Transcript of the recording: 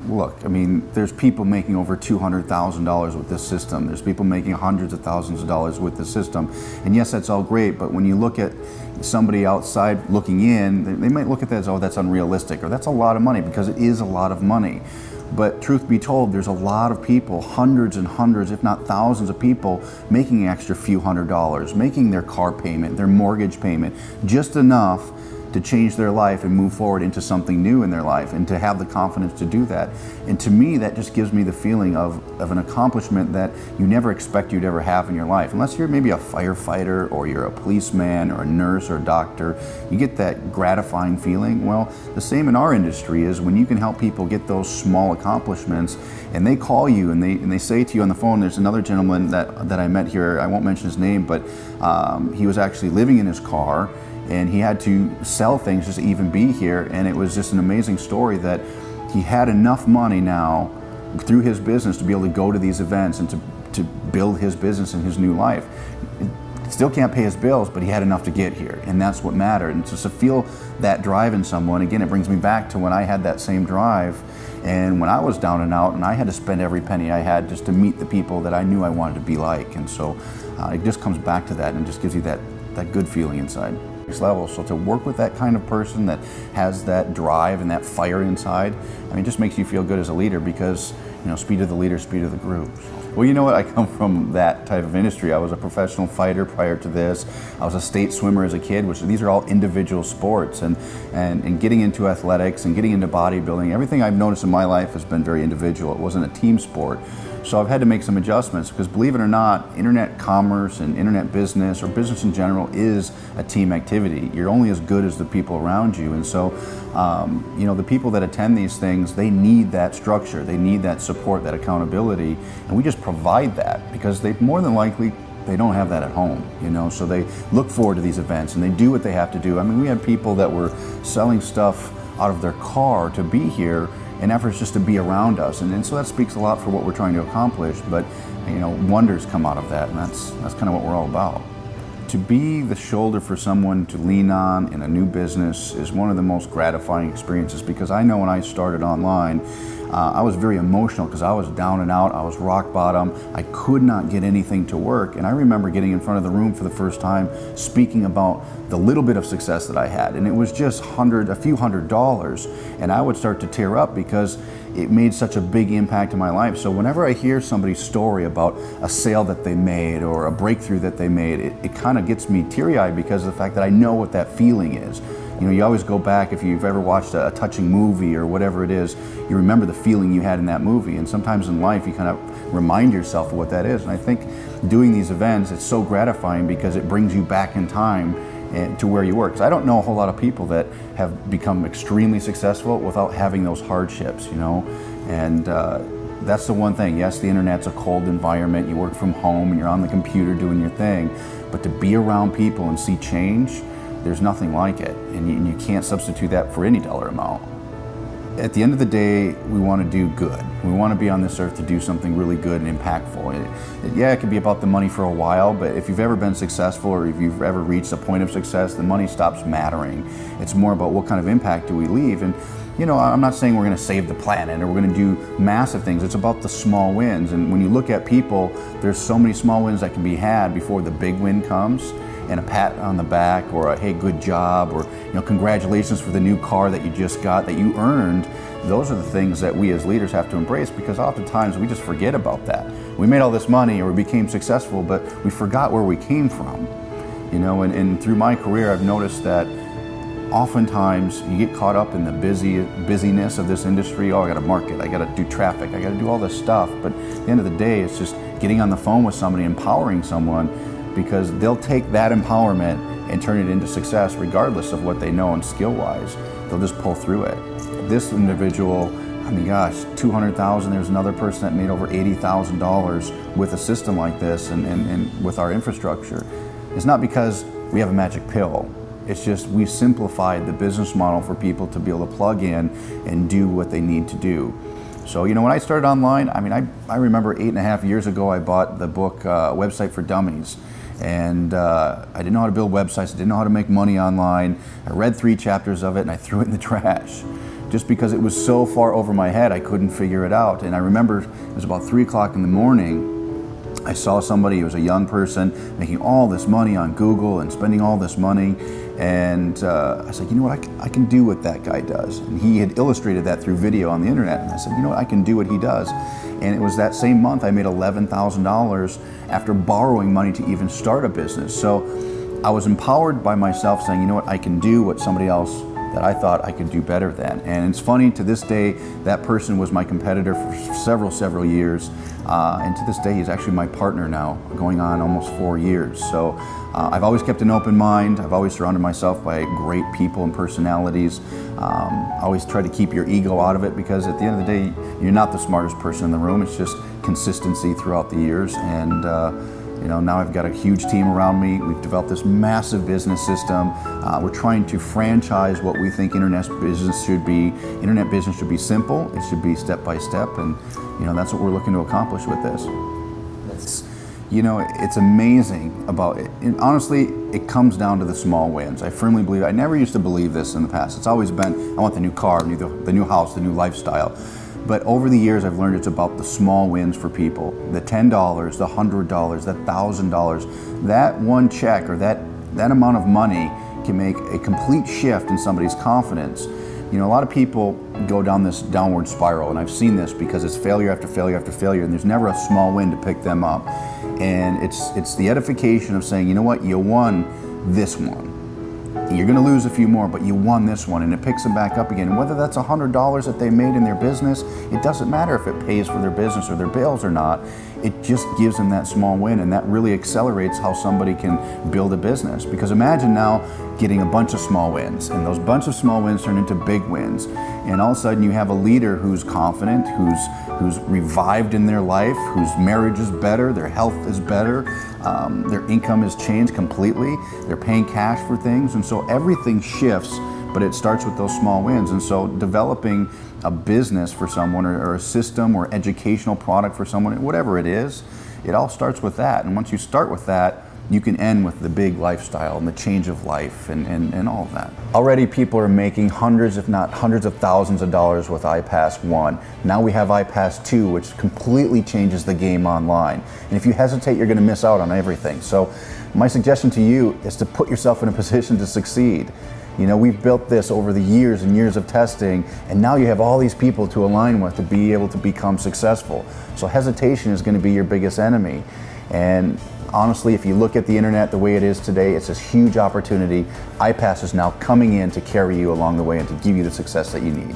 Look, I mean, there's people making over $200,000 with this system. There's people making hundreds of thousands of dollars with the system. And yes, that's all great, but when you look at somebody outside looking in, they might look at that as, oh, that's unrealistic, or that's a lot of money, because it is a lot of money. But truth be told, there's a lot of people, hundreds and hundreds, if not thousands of people, making an extra few $100s, making their car payment, their mortgage payment, just enough to change their life and move forward into something new in their life, and to have the confidence to do that. And to me, that just gives me the feeling of an accomplishment that you never expect you'd ever have in your life. Unless you're maybe a firefighter, or you're a policeman, or a nurse, or a doctor, you get that gratifying feeling. Well, the same in our industry is when you can help people get those small accomplishments, and they call you and they say to you on the phone. There's another gentleman that I met here, I won't mention his name, but he was actually living in his car, and he had to sell things just to even be here. And it was just an amazing story that he had enough money now through his business to be able to go to these events and to build his business and his new life. Still can't pay his bills, but he had enough to get here, and that's what mattered. And just to feel that drive in someone, again, it brings me back to when I had that same drive, and when I was down and out, and I had to spend every penny I had just to meet the people that I knew I wanted to be like. And so it just comes back to that, and just gives you that good feeling inside. Level. So to work with that kind of person that has that drive and that fire inside, I mean, it just makes you feel good as a leader, because, you know, speed of the leader, speed of the group. Well, you know what, I come from that type of industry. I was a professional fighter prior to this. I was a state swimmer as a kid, which these are all individual sports, and getting into athletics and getting into bodybuilding, everything I've noticed in my life has been very individual. It wasn't a team sport. So I've had to make some adjustments, because believe it or not, internet commerce and internet business, or business in general, is a team activity. You're only as good as the people around you. And so, you know, the people that attend these things, they need that structure, they need that support, that accountability, and we just provide that, because they more than likely, they don't have that at home, you know, so they look forward to these events and they do what they have to do. I mean, we had people that were selling stuff out of their car to be here, in efforts just to be around us, and so that speaks a lot for what we're trying to accomplish. But, you know, wonders come out of that, and that's kind of what we're all about. To be the shoulder for someone to lean on in a new business is one of the most gratifying experiences, because I know when I started online, I was very emotional, because I was down and out, I was rock bottom, I could not get anything to work. And I remember getting in front of the room for the first time, speaking about the little bit of success that I had, and it was just a few $100s, and I would start to tear up, because it made such a big impact in my life. So whenever I hear somebody's story about a sale that they made, or a breakthrough that they made, it kind of gets me teary-eyed, because of the fact that I know what that feeling is. You know, you always go back, if you've ever watched a touching movie or whatever it is, you remember the feeling you had in that movie. And sometimes in life, you kind of remind yourself of what that is. And I think doing these events, it's so gratifying, because it brings you back in time to where you were. Because I don't know a whole lot of people that have become extremely successful without having those hardships, you know. And that's the one thing. Yes, the internet's a cold environment. You work from home and you're on the computer doing your thing. But to be around people and see change, there's nothing like it, and you can't substitute that for any dollar amount. At the end of the day, we want to do good. We want to be on this earth to do something really good and impactful. Yeah, it could be about the money for a while, but if you've ever been successful, or if you've ever reached a point of success, the money stops mattering. It's more about what kind of impact do we leave. And, you know, I'm not saying we're going to save the planet or we're going to do massive things. It's about the small wins. And when you look at people, there's so many small wins that can be had before the big win comes. And a pat on the back, or a hey, good job, or, you know, congratulations for the new car that you just got, that you earned. Those are the things that we as leaders have to embrace, because oftentimes we just forget about that. We made all this money, or we became successful, but we forgot where we came from. You know, and through my career, I've noticed that oftentimes you get caught up in the busyness of this industry. Oh, I got to market, I got to do traffic, I got to do all this stuff. But at the end of the day, it's just getting on the phone with somebody, empowering someone, because they'll take that empowerment and turn it into success regardless of what they know, and skill-wise. They'll just pull through it. This individual, I mean, gosh, $200,000, there's another person that made over $80,000 with a system like this, and with our infrastructure. It's not because we have a magic pill. It's just we've simplified the business model for people to be able to plug in and do what they need to do. So, you know, when I started online, I mean, I remember 8.5 years ago, I bought the book, Website for Dummies. And I didn't know how to build websites, I didn't know how to make money online. I read 3 chapters of it and I threw it in the trash. just because it was so far over my head, I couldn't figure it out. And I remember it was about 3 o'clock in the morning. I saw somebody, who was a young person, making all this money on Google and spending all this money. And I said, you know what, I can do what that guy does. And he had illustrated that through video on the internet. And I said, you know what, I can do what he does. And it was that same month I made $11,000 after borrowing money to even start a business. So I was empowered by myself saying, you know what, I can do what somebody else that I thought I could do better than. And it's funny, to this day, that person was my competitor for several years. And to this day, he's actually my partner now, going on almost 4 years. So I've always kept an open mind. I've always surrounded myself by great people and personalities. I always try to keep your ego out of it, because at the end of the day, you're not the smartest person in the room. It's just consistency throughout the years. And you know, now I've got a huge team around me. We've developed this massive business system. We're trying to franchise what we think internet business should be. Internet business should be simple. It should be step by step, and you know, that's what we're looking to accomplish with this. You know, it's amazing about it. And honestly, it comes down to the small wins. I firmly believe. I never used to believe this in the past. It's always been, I want the new car, the new house, the new lifestyle. But over the years, I've learned it's about the small wins for people. The $10, the $100, the $1,000. That one check, or that amount of money, can make a complete shift in somebody's confidence. You know, a lot of people go down this downward spiral, and I've seen this because it's failure after failure after failure, and there's never a small win to pick them up. And it's the edification of saying, you know what, you won this one. You're going to lose a few more, but you won this one, and it picks them back up again. And whether that's $100 that they made in their business, it doesn't matter if it pays for their business or their bills or not. It just gives them that small win, and that really accelerates how somebody can build a business. Because imagine now getting a bunch of small wins, and those bunch of small wins turn into big wins. And all of a sudden you have a leader who's confident, who's revived in their life, whose marriage is better, their health is better, their income has changed completely, they're paying cash for things, and so everything shifts, but it starts with those small wins. And so developing a business for someone, or a system or educational product for someone, whatever it is, it all starts with that. And once you start with that, you can end with the big lifestyle and the change of life and all of that. Already people are making hundreds, if not hundreds of thousands of dollars with iPAS1. Now we have iPAS2, which completely changes the game online. And if you hesitate, you're going to miss out on everything. So my suggestion to you is to put yourself in a position to succeed. You know, we've built this over the years and years of testing, and now you have all these people to align with to be able to become successful. So hesitation is going to be your biggest enemy. And honestly, if you look at the internet the way it is today, it's this huge opportunity. iPas is now coming in to carry you along the way and to give you the success that you need.